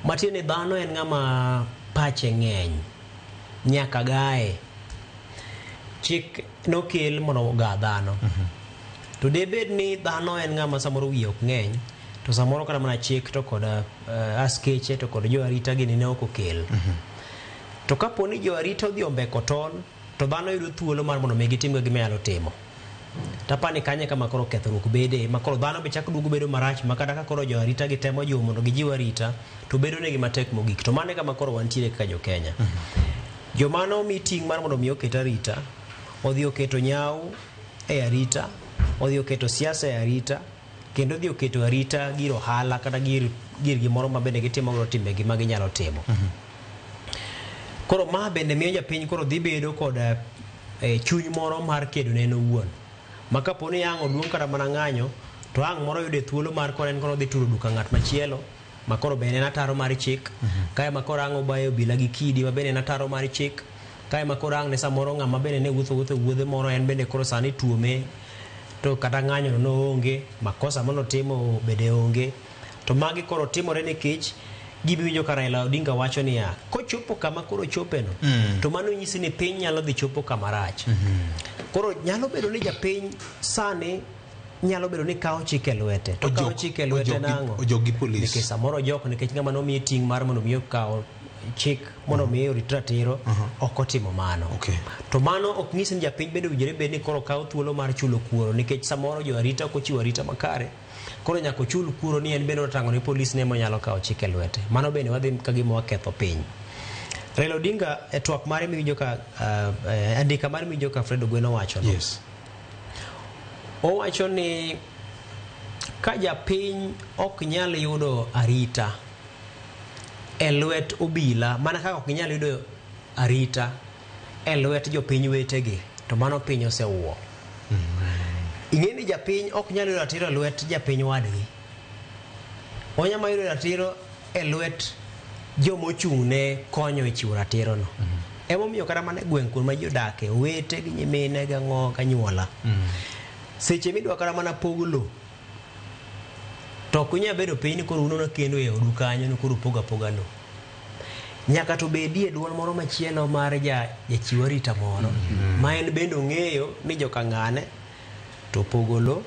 Matiende dhano en ng'ama pache ng'eny nyaka gae chik nokel mondo ga dhano. To debed ni dhano en ng'ama samoro wiye ok ng'eny to samoro kata mana chik to kod askeche to kod jo arita gini ne ok okel. To kapo ni jo arita odhi ombeko tol to dhano yudo thuolo mar mondo gitim gima nyalo timo. Tapani kanye kama koro kethruok bede makoro dhano be chako duogo bedo marach makata ka koro jo arita gitemo jo mondo gijiw arita to bedo negi matek mogik. To mane kama koro wantiere kaka jo Kenya. Jomano meeting mar mondo mi oket arita odhi oketo nyau e arita, odhi oketo siasa e arita, kendo odhi oketo arita gir ohala kata gir gimoro ma bende gitimo go timbe gima ginyalo timo. Koro ma bende miyo japiny koro dhi bedo kod chuny moro mar kedo ne en owuon. Ma kapo ni ang' oduong' kata mana ng'anyo to ang' moro yude thuolo mar koro en koro dhi turo duka ng'at machielo ma koro bende en ataro mar chik. Kae ma koro ang' obayo obila gi kidi ma bende en ataro mar chik. Kae ma koro ang' ne samoro ng'ama bende ne wuotho wuodhe moro en bende koro sani tuome to kata ng'anyo no onge, makosa mano timo bende onge. To magi koro timore nikech gibiwinjo ka Raila Odinga wacho niya kochopo kama koro chopeno to mano nyisi ni piny nyalo dhi chopo kama rach. Koro nyalo bedo ni japiny sani nyalo bedo ni kawo chike lwete to kawo chike lwete nango ojogi police nikech samoro jok nikech ng'ama nomiye ting' mar mondo mi kawo chik mondo mi orit ratiro ok otimo mano. To mano ok nyisi ni japiny bende owinjore bed ni koro kawo thuolo mar chulo kuoro nikech samoro jo arita ok ochiwo arita makare. Koro nyaka ochul kuoro ni en bende otango ni polis ne monyalo kawo chike lwete. Mano bende wadhi ka gima waketho piny. Raila Odinga e twak mare miwinjo ka andika mare miwinjo ka Fred Ogweno wacho no. Yes. Owacho ni ka japiny ok nyal yudo arita e lwet obila mana kaka ok nyal yudo arita e lwet jopiny wetegi to mano piny osewuo. Ing'eni japiny ok nyal yudo ratiro e lwet japiny wadgi. Onyalo yudo ratiro e lwet jomochung' ne konyo e chiwo ratiro no. Emomiyo kata mana gweng' kun ma ji odake owete gi nyimine gi ang'o kanyuola. Seche midwa kata mana pogo lo to ok unyalo bedo piny ni koro unono kendo e odu kanyo ni koro pogo apoga lo. Nyaka to bedie duol moro machielo mar jachiw arita moro ma en bende ong'eyo ni joka ng'ane to pogolo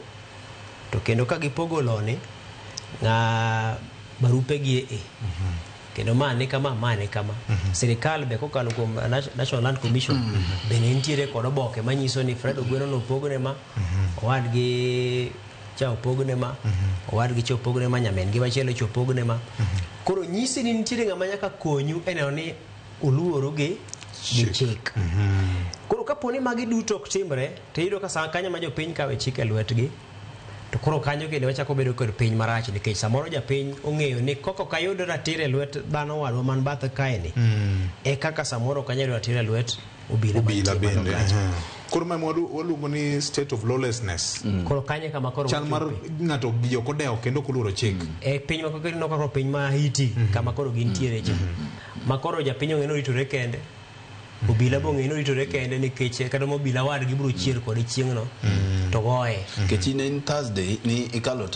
to kendo ka gipogo lo ni barupe gi kendo mane kama sirikal be kokalo kuom National Land Commission bende nitiere kod oboke manyiso ni Fred Ogweno no pogne ma owadgi cha opogne ma owadgi cha opogne ma nyamen gi machielo cha opogne ma. Koro nyisi ni nitiere ng'ama nyaka konyu eneno ni uluoro gi chik. Koro kapo ni magi duto ok timre to iyudo ka sa kanyo ma jopiny kawe chike lwetgi to koro kanyo kendo wachako bedo kod piny marach nikech samoro japiny ong'eyo ni koko kayud ratiro e lwet dhano wadwa man bathe kae ni e kaka samoro kanyalo ratiro e lwet obila bende. Koro ma waluongo ni state of lawlessness. Koro kanye kama koro chal mar ng'ato gi ok odewo kendo kuluoro chik. E piny makoro no koro piny ma hiti kama koro gintiere cha. Ma koro japiny ong'eno ritore kende. Obila bong'eno ritore kende nikech kata obila wadgi biro chier kod chieng'no to goye. Kech in Thursday ni ikalo